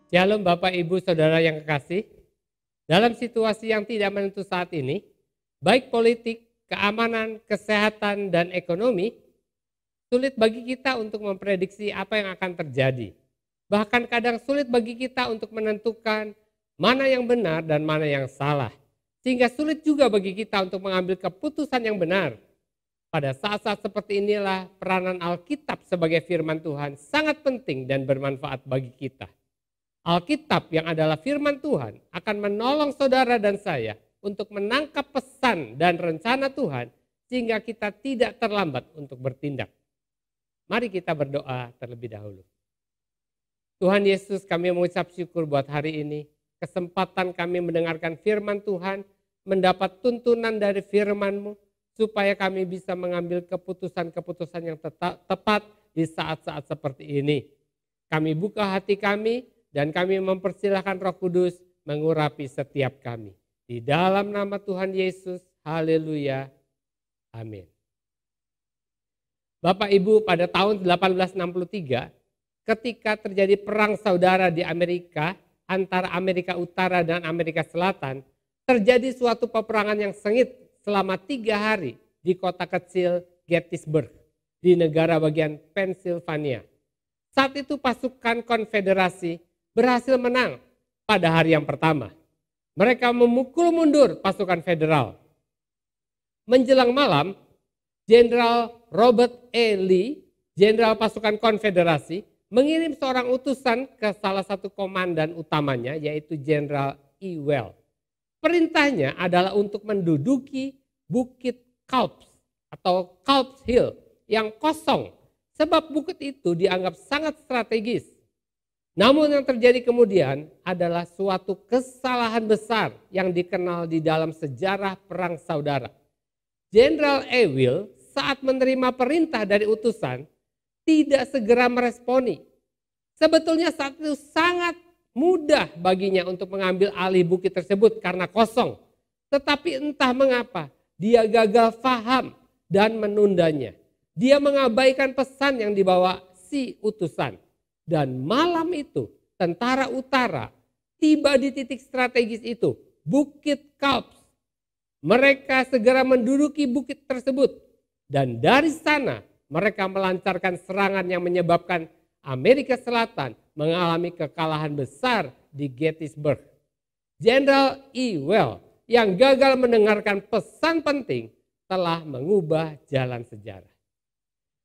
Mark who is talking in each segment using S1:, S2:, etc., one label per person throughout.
S1: Shalom Bapak Ibu Saudara yang kekasih. Dalam situasi yang tidak menentu saat ini, baik politik, keamanan, kesehatan, dan ekonomi, sulit bagi kita untuk memprediksi apa yang akan terjadi. Bahkan kadang sulit bagi kita untuk menentukan mana yang benar dan mana yang salah. Sehingga sulit juga bagi kita untuk mengambil keputusan yang benar. Pada saat-saat seperti inilah peranan Alkitab sebagai firman Tuhan sangat penting dan bermanfaat bagi kita. Alkitab yang adalah firman Tuhan akan menolong saudara dan saya untuk menangkap pesan dan rencana Tuhan sehingga kita tidak terlambat untuk bertindak. Mari kita berdoa terlebih dahulu. Tuhan Yesus, kami mengucap syukur buat hari ini. Kesempatan kami mendengarkan firman Tuhan, mendapat tuntunan dari firman-Mu, supaya kami bisa mengambil keputusan-keputusan yang tepat di saat-saat seperti ini. Kami buka hati kami, dan kami mempersilahkan Roh Kudus mengurapi setiap kami. Di dalam nama Tuhan Yesus, haleluya, amin. Bapak Ibu, pada tahun 1863, ketika terjadi perang saudara di Amerika, antara Amerika Utara dan Amerika Selatan, terjadi suatu peperangan yang sengit selama 3 hari di kota kecil Gettysburg, di negara bagian Pennsylvania. Saat itu pasukan konfederasi berhasil menang pada hari yang pertama. Mereka memukul mundur pasukan federal. Menjelang malam, Jenderal Robert E. Lee, Jenderal pasukan konfederasi, mengirim seorang utusan ke salah satu komandan utamanya, yaitu Jenderal Ewell. Perintahnya adalah untuk menduduki Bukit Culps atau Culps Hill yang kosong, sebab bukit itu dianggap sangat strategis. Namun yang terjadi kemudian adalah suatu kesalahan besar yang dikenal di dalam sejarah perang saudara. Jenderal Ewell saat menerima perintah dari utusan tidak segera meresponi. Sebetulnya saat itu sangat mudah baginya untuk mengambil alih bukit tersebut karena kosong. Tetapi entah mengapa dia gagal paham dan menundanya. Dia mengabaikan pesan yang dibawa si utusan. Dan malam itu tentara utara tiba di titik strategis itu, Bukit Culps. Mereka segera menduduki bukit tersebut. Dan dari sana mereka melancarkan serangan yang menyebabkan Amerika Selatan mengalami kekalahan besar di Gettysburg. Jenderal Ewell yang gagal mendengarkan pesan penting telah mengubah jalan sejarah.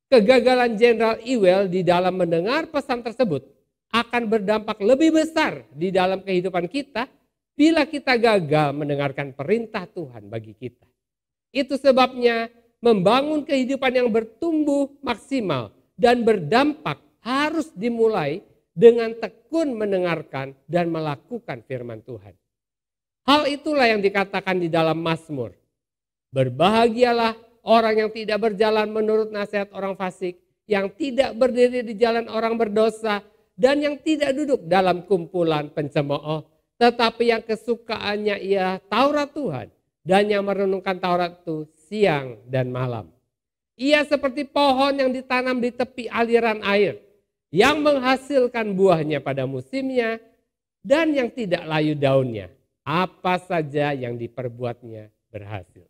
S1: Kegagalan Jenderal Ewell di dalam mendengar pesan tersebut akan berdampak lebih besar di dalam kehidupan kita bila kita gagal mendengarkan perintah Tuhan bagi kita. Itu sebabnya membangun kehidupan yang bertumbuh maksimal dan berdampak harus dimulai dengan tekun mendengarkan dan melakukan firman Tuhan. Hal itulah yang dikatakan di dalam Mazmur. Berbahagialah orang yang tidak berjalan menurut nasihat orang fasik, yang tidak berdiri di jalan orang berdosa, dan yang tidak duduk dalam kumpulan pencemooh, tetapi yang kesukaannya ialah Taurat Tuhan, dan yang merenungkan Taurat itu siang dan malam. Ia seperti pohon yang ditanam di tepi aliran air, yang menghasilkan buahnya pada musimnya, dan yang tidak layu daunnya. Apa saja yang diperbuatnya berhasil.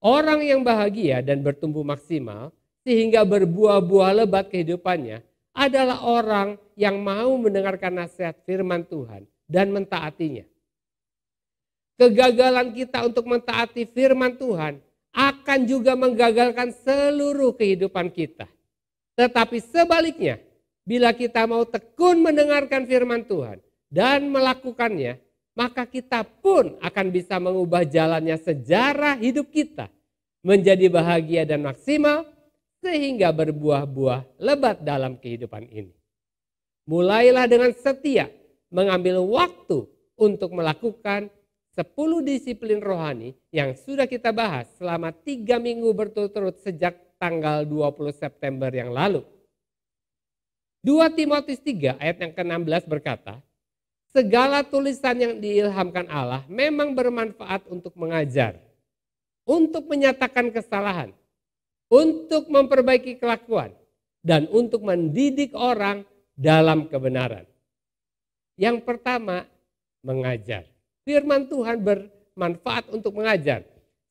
S1: Orang yang bahagia dan bertumbuh maksimal sehingga berbuah-buah lebat kehidupannya adalah orang yang mau mendengarkan nasihat firman Tuhan dan mentaatinya. Kegagalan kita untuk mentaati firman Tuhan akan juga menggagalkan seluruh kehidupan kita. Tetapi sebaliknya, bila kita mau tekun mendengarkan firman Tuhan dan melakukannya, maka kita pun akan bisa mengubah jalannya sejarah hidup kita menjadi bahagia dan maksimal sehingga berbuah-buah lebat dalam kehidupan ini. Mulailah dengan setia mengambil waktu untuk melakukan 10 disiplin rohani yang sudah kita bahas selama 3 minggu berturut-turut sejak tanggal 20 September yang lalu. 2 Timotius 3 ayat yang ke-16 berkata, segala tulisan yang diilhamkan Allah memang bermanfaat untuk mengajar, untuk menyatakan kesalahan, untuk memperbaiki kelakuan, dan untuk mendidik orang dalam kebenaran. Yang pertama, mengajar. Firman Tuhan bermanfaat untuk mengajar.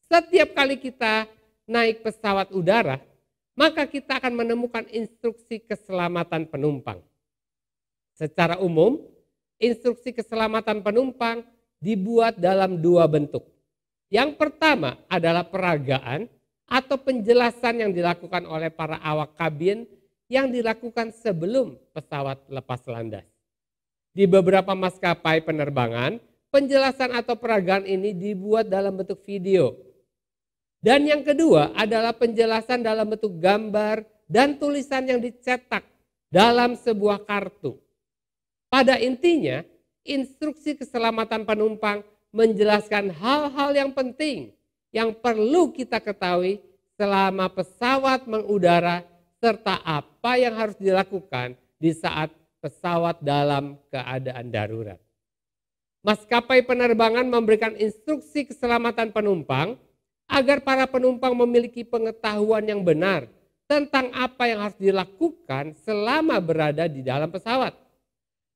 S1: Setiap kali kita naik pesawat udara, maka kita akan menemukan instruksi keselamatan penumpang. Secara umum, instruksi keselamatan penumpang dibuat dalam dua bentuk. Yang pertama adalah peragaan atau penjelasan yang dilakukan oleh para awak kabin yang dilakukan sebelum pesawat lepas landas. Di beberapa maskapai penerbangan, penjelasan atau peragaan ini dibuat dalam bentuk video. Dan yang kedua adalah penjelasan dalam bentuk gambar dan tulisan yang dicetak dalam sebuah kartu. Pada intinya, instruksi keselamatan penumpang menjelaskan hal-hal yang penting yang perlu kita ketahui selama pesawat mengudara serta apa yang harus dilakukan di saat pesawat dalam keadaan darurat. Maskapai penerbangan memberikan instruksi keselamatan penumpang agar para penumpang memiliki pengetahuan yang benar tentang apa yang harus dilakukan selama berada di dalam pesawat.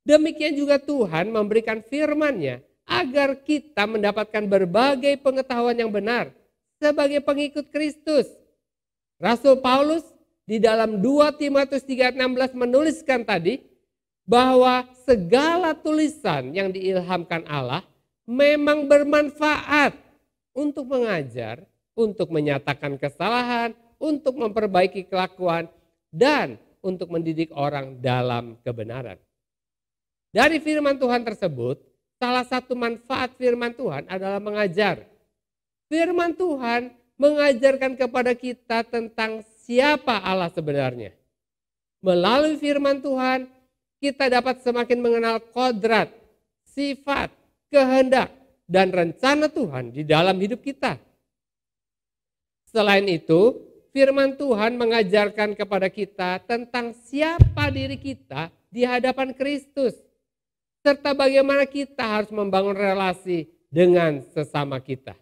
S1: Demikian juga Tuhan memberikan firman-Nya agar kita mendapatkan berbagai pengetahuan yang benar sebagai pengikut Kristus. Rasul Paulus di dalam 2 Timotius 3:16 menuliskan tadi bahwa segala tulisan yang diilhamkan Allah memang bermanfaat untuk mengajar, untuk menyatakan kesalahan, untuk memperbaiki kelakuan, dan untuk mendidik orang dalam kebenaran. Dari firman Tuhan tersebut, salah satu manfaat firman Tuhan adalah mengajar. Firman Tuhan mengajarkan kepada kita tentang siapa Allah sebenarnya. Melalui firman Tuhan, kita dapat semakin mengenal kodrat, sifat, kehendak, dan rencana Tuhan di dalam hidup kita. Selain itu, firman Tuhan mengajarkan kepada kita tentang siapa diri kita di hadapan Kristus, serta bagaimana kita harus membangun relasi dengan sesama kita.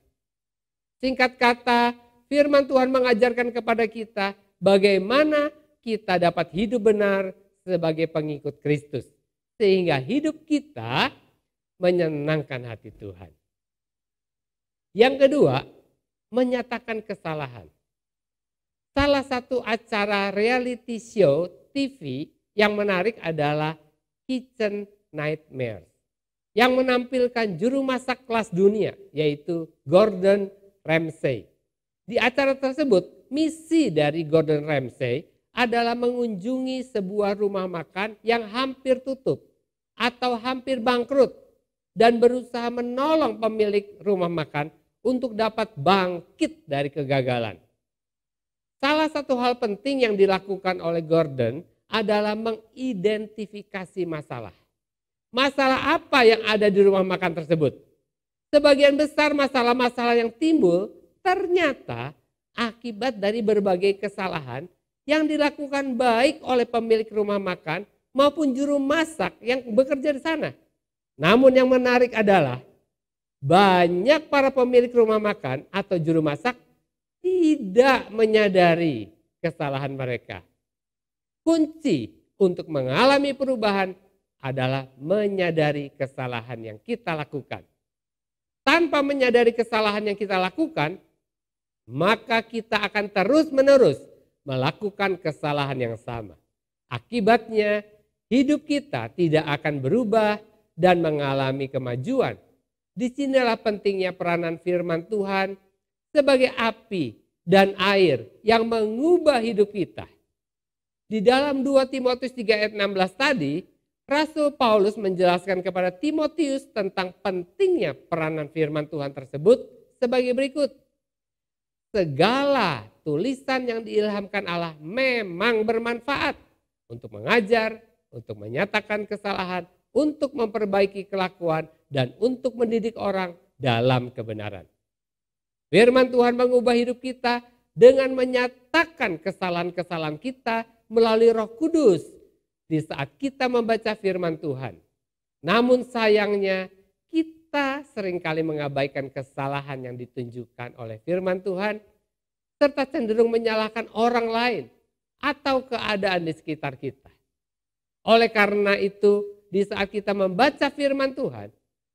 S1: Singkat kata, firman Tuhan mengajarkan kepada kita bagaimana kita dapat hidup benar sebagai pengikut Kristus, sehingga hidup kita menyenangkan hati Tuhan. Yang kedua, menyatakan kesalahan. Salah satu acara reality show TV yang menarik adalah Kitchen Nightmares, yang menampilkan juru masak kelas dunia, yaitu Gordon Ramsay. Di acara tersebut, misi dari Gordon Ramsay adalah mengunjungi sebuah rumah makan yang hampir tutup atau hampir bangkrut dan berusaha menolong pemilik rumah makan untuk dapat bangkit dari kegagalan. Salah satu hal penting yang dilakukan oleh Gordon adalah mengidentifikasi masalah. Masalah apa yang ada di rumah makan tersebut? Sebagian besar masalah-masalah yang timbul ternyata akibat dari berbagai kesalahan yang dilakukan baik oleh pemilik rumah makan maupun juru masak yang bekerja di sana. Namun yang menarik adalah banyak para pemilik rumah makan atau juru masak tidak menyadari kesalahan mereka. Kunci untuk mengalami perubahan adalah menyadari kesalahan yang kita lakukan. Tanpa menyadari kesalahan yang kita lakukan, maka kita akan terus-menerus melakukan kesalahan yang sama. Akibatnya, hidup kita tidak akan berubah dan mengalami kemajuan. Disinilah pentingnya peranan firman Tuhan sebagai api dan air yang mengubah hidup kita. Di dalam 2 Timotius 3 ayat 16 tadi, Rasul Paulus menjelaskan kepada Timotius tentang pentingnya peranan firman Tuhan tersebut sebagai berikut. Segala tulisan yang diilhamkan Allah memang bermanfaat untuk mengajar, untuk menyatakan kesalahan, untuk memperbaiki kelakuan, dan untuk mendidik orang dalam kebenaran. Firman Tuhan mengubah hidup kita dengan menyatakan kesalahan-kesalahan kita melalui Roh Kudus di saat kita membaca firman Tuhan. Namun sayangnya kita seringkali mengabaikan kesalahan yang ditunjukkan oleh firman Tuhan, serta cenderung menyalahkan orang lain atau keadaan di sekitar kita. Oleh karena itu, di saat kita membaca firman Tuhan,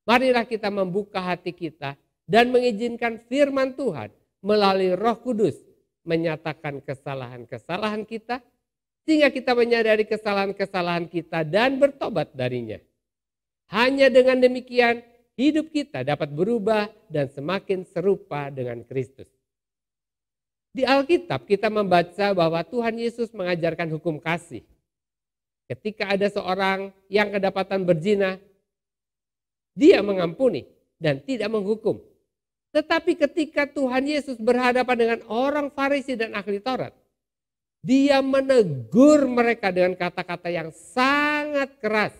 S1: marilah kita membuka hati kita dan mengizinkan firman Tuhan melalui Roh Kudus menyatakan kesalahan-kesalahan kita, sehingga kita menyadari kesalahan-kesalahan kita dan bertobat darinya. Hanya dengan demikian, hidup kita dapat berubah dan semakin serupa dengan Kristus. Di Alkitab kita membaca bahwa Tuhan Yesus mengajarkan hukum kasih. Ketika ada seorang yang kedapatan berzina, dia mengampuni dan tidak menghukum. Tetapi ketika Tuhan Yesus berhadapan dengan orang Farisi dan ahli Taurat, dia menegur mereka dengan kata-kata yang sangat keras.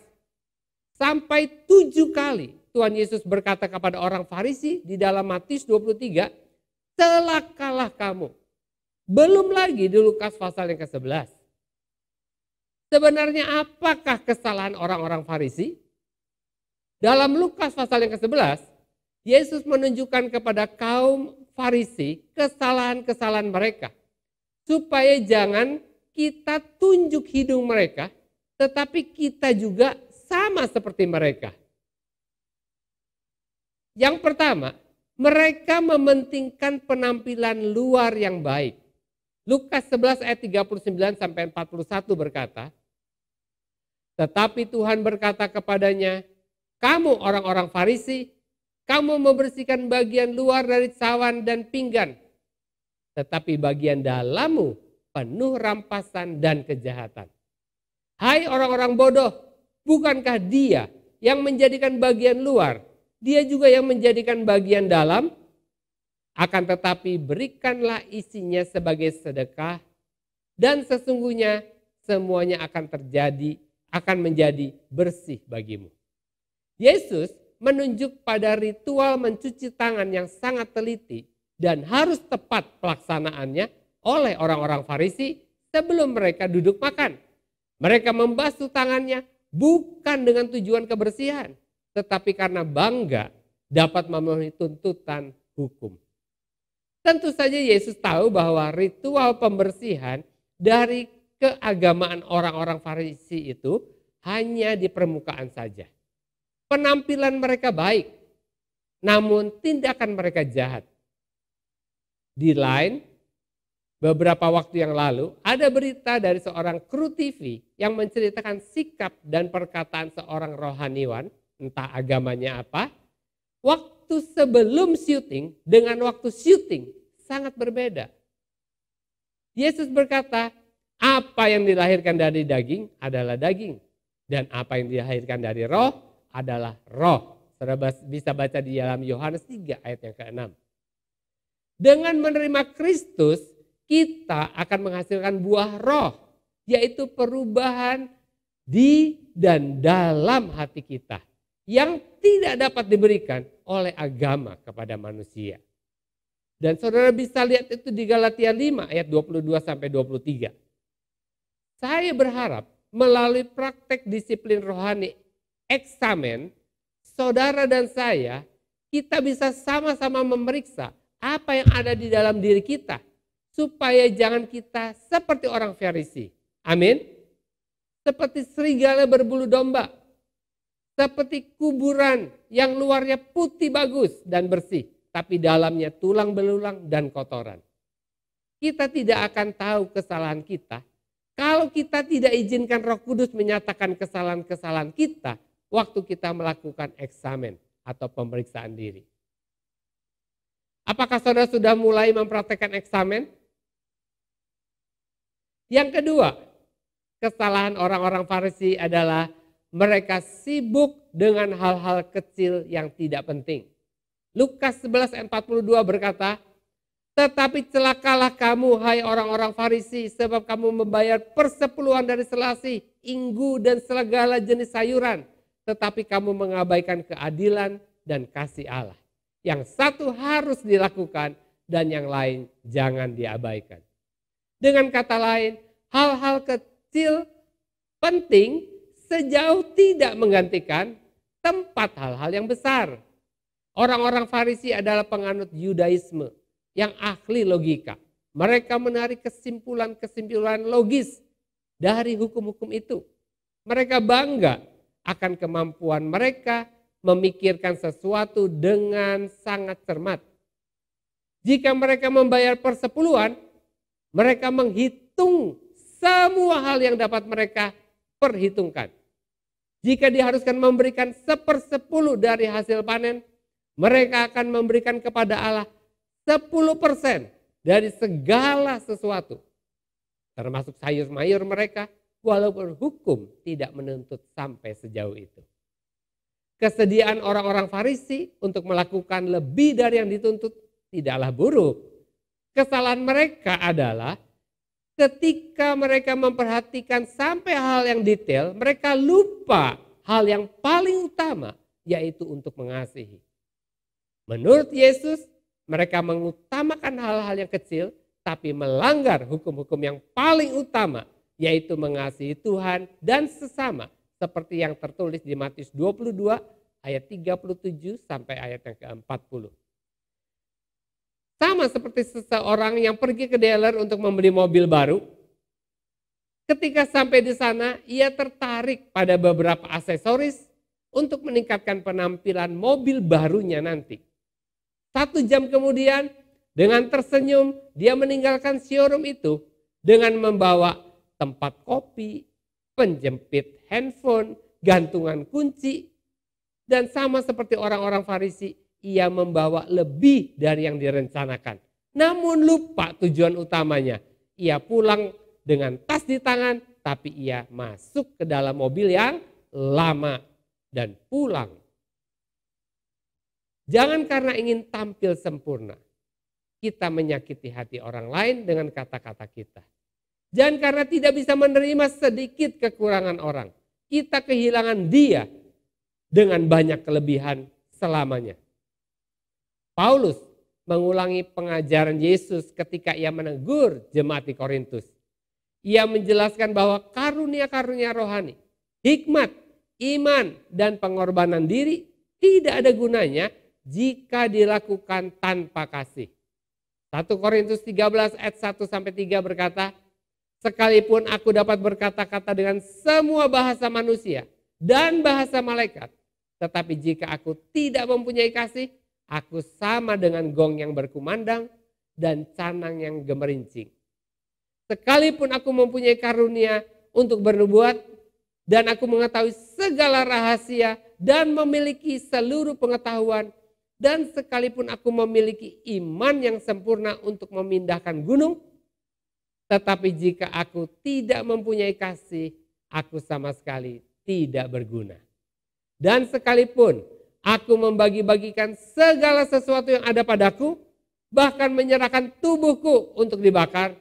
S1: Sampai 7 kali Tuhan Yesus berkata kepada orang Farisi di dalam Matius 23, celakalah kamu. Belum lagi di Lukas pasal yang ke-11. Sebenarnya apakah kesalahan orang-orang Farisi? Dalam Lukas pasal yang ke-11, Yesus menunjukkan kepada kaum Farisi kesalahan-kesalahan mereka. Supaya jangan kita tunjuk hidung mereka, tetapi kita juga sama seperti mereka. Yang pertama, mereka mementingkan penampilan luar yang baik. Lukas 11 ayat 39 sampai 41 berkata, tetapi Tuhan berkata kepadanya, kamu orang-orang Farisi, kamu membersihkan bagian luar dari cawan dan pinggan, tetapi bagian dalammu penuh rampasan dan kejahatan. Hai orang-orang bodoh, bukankah dia yang menjadikan bagian luar, dia juga yang menjadikan bagian dalam? Akan tetapi berikanlah isinya sebagai sedekah, dan sesungguhnya semuanya akan menjadi bersih bagimu. Yesus menunjuk pada ritual mencuci tangan yang sangat teliti dan harus tepat pelaksanaannya oleh orang-orang Farisi sebelum mereka duduk makan. Mereka membasuh tangannya bukan dengan tujuan kebersihan, tetapi karena bangga dapat memenuhi tuntutan hukum. Tentu saja Yesus tahu bahwa ritual pembersihan dari keagamaan orang-orang Farisi itu hanya di permukaan saja. Penampilan mereka baik, namun tindakan mereka jahat. Di lain, beberapa waktu yang lalu ada berita dari seorang kru TV yang menceritakan sikap dan perkataan seorang rohaniwan, entah agamanya apa, waktu sebelum syuting dengan waktu syuting sangat berbeda. Yesus berkata, apa yang dilahirkan dari daging adalah daging. Dan apa yang dilahirkan dari roh adalah roh. Saudara bisa baca di dalam Yohanes 3 ayat yang ke-6. Dengan menerima Kristus, kita akan menghasilkan buah roh. Yaitu perubahan di dan dalam hati kita. Yang tidak dapat diberikan oleh agama kepada manusia. Dan saudara bisa lihat itu di Galatia 5 ayat 22-23. Saya berharap melalui praktek disiplin rohani eksamen, saudara dan saya, kita bisa sama-sama memeriksa apa yang ada di dalam diri kita. Supaya jangan kita seperti orang Farisi. Amin. Seperti serigala berbulu domba. Seperti kuburan yang luarnya putih bagus dan bersih. Tapi dalamnya tulang belulang dan kotoran. Kita tidak akan tahu kesalahan kita kalau kita tidak izinkan Roh Kudus menyatakan kesalahan-kesalahan kita waktu kita melakukan eksamen atau pemeriksaan diri. Apakah saudara sudah mulai mempraktekkan eksamen? Yang kedua, kesalahan orang-orang Farisi adalah mereka sibuk dengan hal-hal kecil yang tidak penting. Lukas 11 ayat 42 berkata, tetapi celakalah kamu hai orang-orang Farisi sebab kamu membayar persepuluhan dari selasih, inggu dan segala jenis sayuran. Tetapi kamu mengabaikan keadilan dan kasih Allah. Yang satu harus dilakukan dan yang lain jangan diabaikan. Dengan kata lain, hal-hal kecil penting sejauh tidak menggantikan tempat hal-hal yang besar. Orang-orang Farisi adalah penganut Yudaisme yang ahli logika. Mereka menarik kesimpulan-kesimpulan logis dari hukum-hukum itu. Mereka bangga akan kemampuan mereka memikirkan sesuatu dengan sangat cermat. Jika mereka membayar persepuluhan, mereka menghitung semua hal yang dapat mereka perhitungkan. Jika diharuskan memberikan 1/10 dari hasil panen, mereka akan memberikan kepada Allah 10% dari segala sesuatu, termasuk sayur mayur mereka, walaupun hukum tidak menuntut sampai sejauh itu. Kesediaan orang-orang Farisi untuk melakukan lebih dari yang dituntut tidaklah buruk. Kesalahan mereka adalah ketika mereka memperhatikan sampai hal yang detail, mereka lupa hal yang paling utama, yaitu untuk mengasihi. Menurut Yesus, mereka mengutamakan hal-hal yang kecil, tapi melanggar hukum-hukum yang paling utama, yaitu mengasihi Tuhan dan sesama, seperti yang tertulis di Matius 22 ayat 37 sampai ayat yang ke-40. Sama seperti seseorang yang pergi ke dealer untuk membeli mobil baru, ketika sampai di sana ia tertarik pada beberapa aksesoris untuk meningkatkan penampilan mobil barunya nanti. 1 jam kemudian dengan tersenyum dia meninggalkan showroom itu dengan membawa tempat kopi, penjepit handphone, gantungan kunci, dan sama seperti orang-orang Farisi, ia membawa lebih dari yang direncanakan. Namun lupa tujuan utamanya. Ia pulang dengan tas di tangan, tapi ia masuk ke dalam mobil yang lama dan pulang. Jangan karena ingin tampil sempurna, kita menyakiti hati orang lain dengan kata-kata kita. Jangan karena tidak bisa menerima sedikit kekurangan orang, kita kehilangan dia dengan banyak kelebihan selamanya. Paulus mengulangi pengajaran Yesus ketika ia menegur jemaat di Korintus. Ia menjelaskan bahwa karunia-karunia rohani, hikmat, iman, dan pengorbanan diri tidak ada gunanya jika dilakukan tanpa kasih. 1 Korintus 13 ayat 1-3 berkata, sekalipun aku dapat berkata-kata dengan semua bahasa manusia dan bahasa malaikat, tetapi jika aku tidak mempunyai kasih, aku sama dengan gong yang berkumandang dan canang yang gemerincing. Sekalipun aku mempunyai karunia untuk bernubuat dan aku mengetahui segala rahasia dan memiliki seluruh pengetahuan, dan sekalipun aku memiliki iman yang sempurna untuk memindahkan gunung, tetapi jika aku tidak mempunyai kasih, aku sama sekali tidak berguna. Dan sekalipun aku membagi-bagikan segala sesuatu yang ada padaku, bahkan menyerahkan tubuhku untuk dibakar,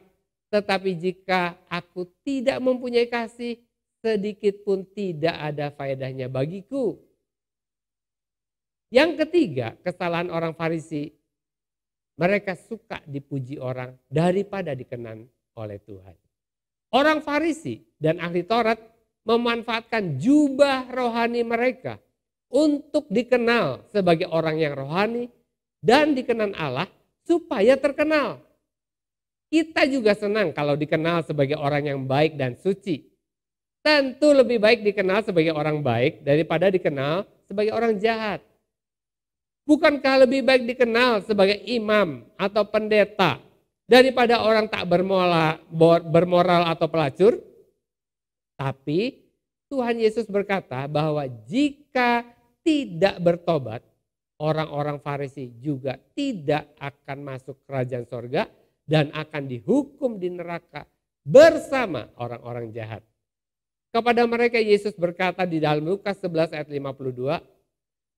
S1: tetapi jika aku tidak mempunyai kasih, sedikit pun tidak ada faedahnya bagiku. Yang ketiga, kesalahan orang Farisi, mereka suka dipuji orang daripada dikenan oleh Tuhan. Orang Farisi dan ahli Taurat memanfaatkan jubah rohani mereka untuk dikenal sebagai orang yang rohani dan dikenal Allah supaya terkenal. Kita juga senang kalau dikenal sebagai orang yang baik dan suci. Tentu lebih baik dikenal sebagai orang baik daripada dikenal sebagai orang jahat. Bukankah lebih baik dikenal sebagai imam atau pendeta daripada orang tak bermoral atau pelacur? Tapi Tuhan Yesus berkata bahwa jika tidak bertobat, orang-orang Farisi juga tidak akan masuk kerajaan sorga dan akan dihukum di neraka bersama orang-orang jahat. Kepada mereka Yesus berkata di dalam Lukas 11 ayat 52,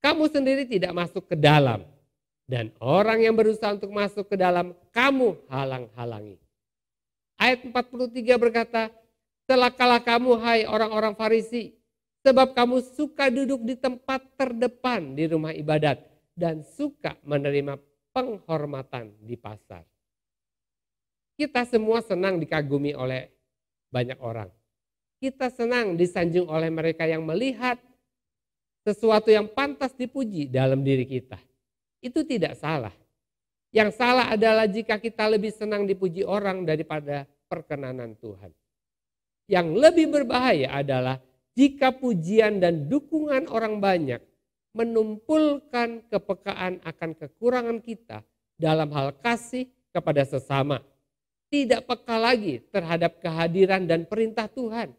S1: kamu sendiri tidak masuk ke dalam, dan orang yang berusaha untuk masuk ke dalam kamu halang-halangi. Ayat 43 berkata, celakalah kamu hai orang-orang Farisi, sebab kamu suka duduk di tempat terdepan di rumah ibadat dan suka menerima penghormatan di pasar. Kita semua senang dikagumi oleh banyak orang. Kita senang disanjung oleh mereka yang melihat sesuatu yang pantas dipuji dalam diri kita. Itu tidak salah. Yang salah adalah jika kita lebih senang dipuji orang daripada perkenanan Tuhan. Yang lebih berbahaya adalah jika pujian dan dukungan orang banyak menumpulkan kepekaan akan kekurangan kita dalam hal kasih kepada sesama. Tidak peka lagi terhadap kehadiran dan perintah Tuhan.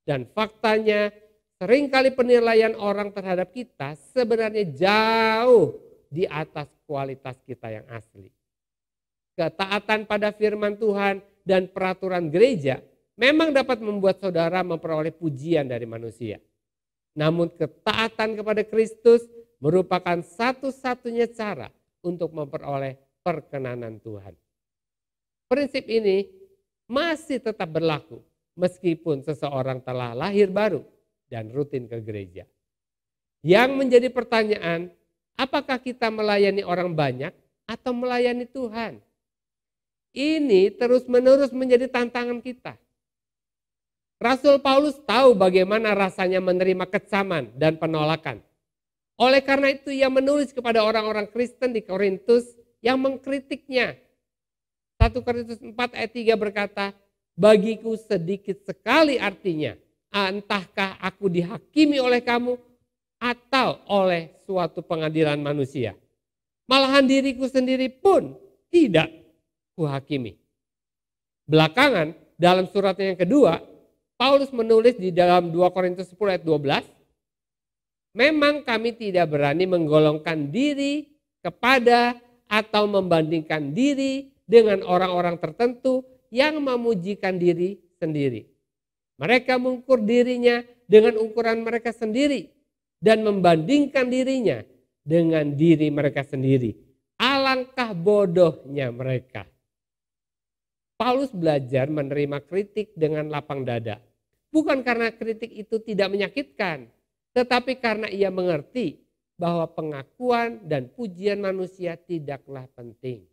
S1: Dan faktanya seringkali penilaian orang terhadap kita sebenarnya jauh di atas kualitas kita yang asli. Ketaatan pada firman Tuhan dan peraturan gereja memang dapat membuat saudara memperoleh pujian dari manusia. Namun ketaatan kepada Kristus merupakan satu-satunya cara untuk memperoleh perkenanan Tuhan. Prinsip ini masih tetap berlaku meskipun seseorang telah lahir baru dan rutin ke gereja. Yang menjadi pertanyaan, apakah kita melayani orang banyak atau melayani Tuhan? Ini terus-menerus menjadi tantangan kita. Rasul Paulus tahu bagaimana rasanya menerima kecaman dan penolakan. Oleh karena itu ia menulis kepada orang-orang Kristen di Korintus yang mengkritiknya. 1 Korintus 4 ayat 3 berkata, bagiku sedikit sekali artinya, entahkah aku dihakimi oleh kamu atau oleh suatu pengadilan manusia. Malahan diriku sendiri pun tidak kuhakimi. Belakangan dalam suratnya yang kedua, Paulus menulis di dalam 2 Korintus 10 ayat 12, memang kami tidak berani menggolongkan diri kepada atau membandingkan diri dengan orang-orang tertentu yang memujikan diri sendiri. Mereka mengukur dirinya dengan ukuran mereka sendiri dan membandingkan dirinya dengan diri mereka sendiri. Alangkah bodohnya mereka. Paulus belajar menerima kritik dengan lapang dada. Bukan karena kritik itu tidak menyakitkan, tetapi karena ia mengerti bahwa pengakuan dan pujian manusia tidaklah penting.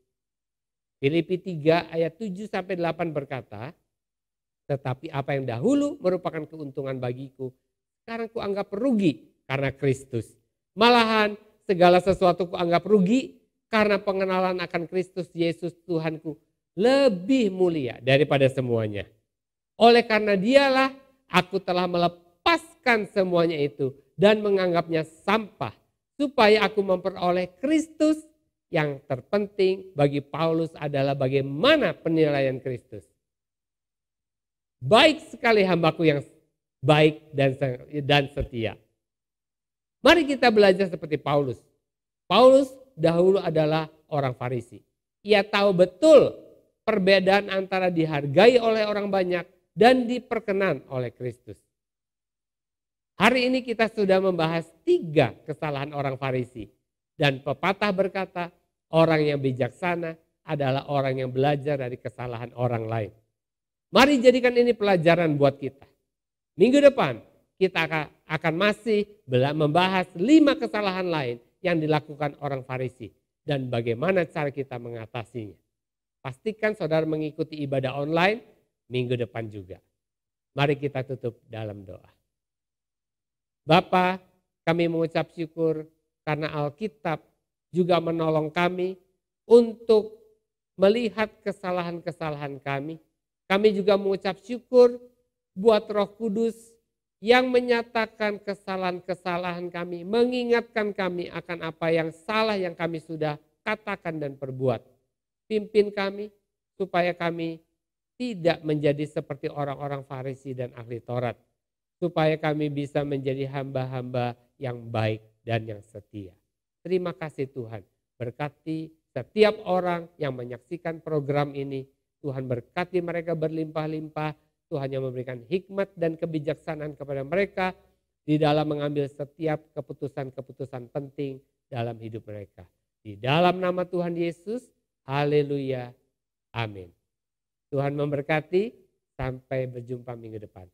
S1: Filipi 3 ayat 7-8 berkata, tetapi apa yang dahulu merupakan keuntungan bagiku, sekarang kuanggap rugi karena Kristus. Malahan segala sesuatu kuanggap rugi karena pengenalan akan Kristus Yesus Tuhanku lebih mulia daripada semuanya. Oleh karena dialah aku telah melepaskan semuanya itu dan menganggapnya sampah supaya aku memperoleh Kristus. Yang terpenting bagi Paulus adalah bagaimana penilaian Kristus. Baik sekali hambaku yang baik dan setia. Mari kita belajar seperti Paulus. Paulus dahulu adalah orang Farisi. Ia tahu betul perbedaan antara dihargai oleh orang banyak dan diperkenan oleh Kristus. Hari ini kita sudah membahas 3 kesalahan orang Farisi. Dan pepatah berkata, orang yang bijaksana adalah orang yang belajar dari kesalahan orang lain. Mari jadikan ini pelajaran buat kita. Minggu depan kita akan masih membahas 5 kesalahan lain yang dilakukan orang Farisi. Dan bagaimana cara kita mengatasinya. Pastikan saudara mengikuti ibadah online minggu depan juga. Mari kita tutup dalam doa. Bapa, kami mengucap syukur karena Alkitab juga menolong kami untuk melihat kesalahan-kesalahan kami. Kami juga mengucap syukur buat Roh Kudus yang menyatakan kesalahan-kesalahan kami, mengingatkan kami akan apa yang salah yang kami sudah katakan dan perbuat. Pimpin kami supaya kami tidak menjadi seperti orang-orang Farisi dan ahli Taurat. Supaya kami bisa menjadi hamba-hamba yang baik dan yang setia. Terima kasih Tuhan, berkati setiap orang yang menyaksikan program ini. Tuhan berkati mereka berlimpah-limpah. Tuhan yang memberikan hikmat dan kebijaksanaan kepada mereka di dalam mengambil setiap keputusan-keputusan penting dalam hidup mereka. Di dalam nama Tuhan Yesus, haleluya, amin. Tuhan memberkati, sampai berjumpa minggu depan.